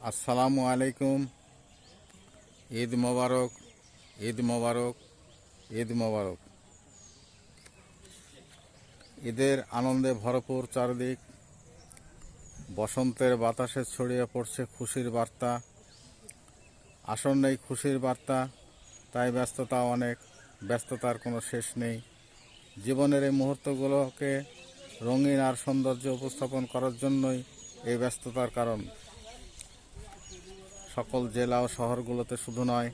আসসালামু আলাইকুম। ঈদ মোবারক, ঈদ মোবারক, ঈদ মোবারক। ঈদের আনন্দে ভরপুর চারদিক। বসন্তের বাতাসে ছড়িয়ে পড়ছে খুশির বার্তা। আসন্নেই খুশির বার্তা, তাই ব্যস্ততা অনেক। ব্যস্ততার কোনো শেষ নেই। জীবনের এই মুহূর্তগুলোকে রঙিন আর সৌন্দর্য উপস্থাপন করার জন্যই এই ব্যস্ততার কারণ। সকল জেলা ও শহরগুলোতে শুধু নয়,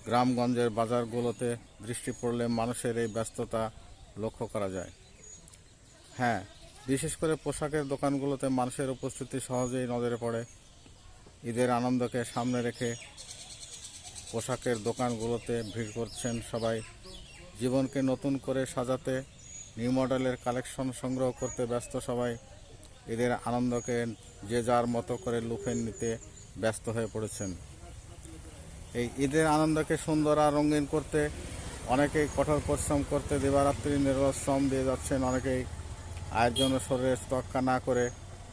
গ্রামগঞ্জের বাজারগুলোতে দৃষ্টি পড়লে মানুষের এই ব্যস্ততা লক্ষ্য করা যায়। হ্যাঁ, বিশেষ করে পোশাকের দোকানগুলোতে মানুষের উপস্থিতি সহজেই নজরে পড়ে। ঈদের আনন্দকে সামনে রেখে পোশাকের দোকানগুলোতে ভিড় করছেন সবাই। জীবনকে নতুন করে সাজাতে নিউ মডেলের কালেকশন সংগ্রহ করতে ব্যস্ত সবাই। ঈদের আনন্দকে যে যার মতো করে লুফে নিতে ব্যস্ত হয়ে পড়েছেন। এই ঈদের আনন্দকে সুন্দর আর রঙিন করতে অনেকেই কঠোর পরিশ্রম করতে দিবারাত্রি নিরলস শ্রম দিয়ে যাচ্ছেন। অনেকেই আয়ের জন্য শরীরের তোয়াক্কা না করে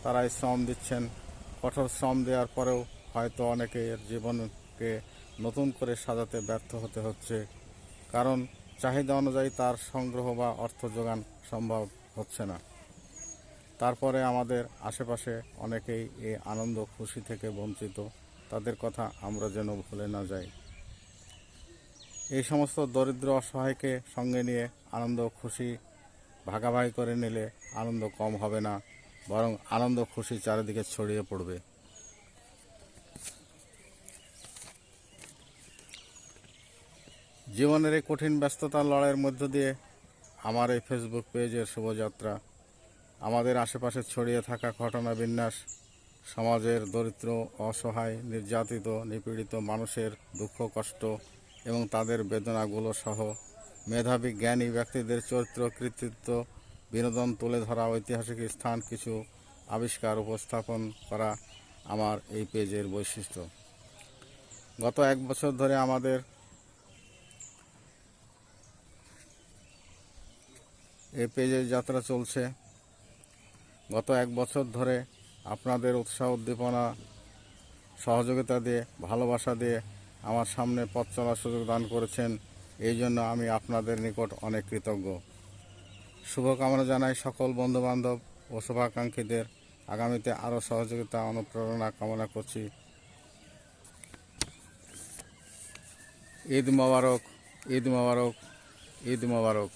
তারাই শ্রম দিচ্ছেন। কঠোর শ্রম দেওয়ার পরেও হয়তো অনেকের জীবনকে নতুন করে সাজাতে ব্যর্থ হতে হচ্ছে, কারণ চাহিদা অনুযায়ী তার সংগ্রহ বা অর্থ যোগান সম্ভব হচ্ছে না। তারপরে আমাদের আশেপাশে অনেকেই এই আনন্দ খুশি থেকে বঞ্চিত। তাদের কথা আমরা যেন ভুলে না যাই। এই সমস্ত দরিদ্র অসহায়কে সঙ্গে নিয়ে আনন্দ খুশি ভাগাভাগি করে নিলে আনন্দ কম হবে না, বরং আনন্দ খুশি চারিদিকে ছড়িয়ে পড়বে। জীবনের এই কঠিন ব্যস্ততার লড়াইয়ের মধ্য দিয়ে আমার এই ফেসবুক পেজের শুভযাত্রা। আমাদের আশেপাশে ছড়িয়ে থাকা ঘটনা বিন্যাস, সমাজের দরিদ্র, অসহায়, নির্যাতিত, নিপীড়িত মানুষের দুঃখ কষ্ট এবং তাদের বেদনাগুলো সহ মেধাবী জ্ঞানী ব্যক্তিদের চরিত্র, কৃতিত্ব, বিনোদন তুলে ধরা, ঐতিহাসিক স্থান কিছু আবিষ্কার উপস্থাপন করা আমার এই পেজের বৈশিষ্ট্য। গত এক বছর ধরে আমাদের এই পেজের যাত্রা চলছে। গত এক বছর ধরে আপনাদের উৎসাহ, উদ্দীপনা, সহযোগিতা দিয়ে, ভালোবাসা দিয়ে আমার সামনে পথ চলার সুযোগ দান করেছেন। এই জন্য আমি আপনাদের নিকট অনেক কৃতজ্ঞ। শুভকামনা জানাই সকল বন্ধুবান্ধব ও শুভাকাঙ্ক্ষীদের। আগামীতে আরও সহযোগিতা, অনুপ্রেরণা কামনা করছি। ঈদ মোবারক, ঈদ মোবারক, ঈদ মোবারক।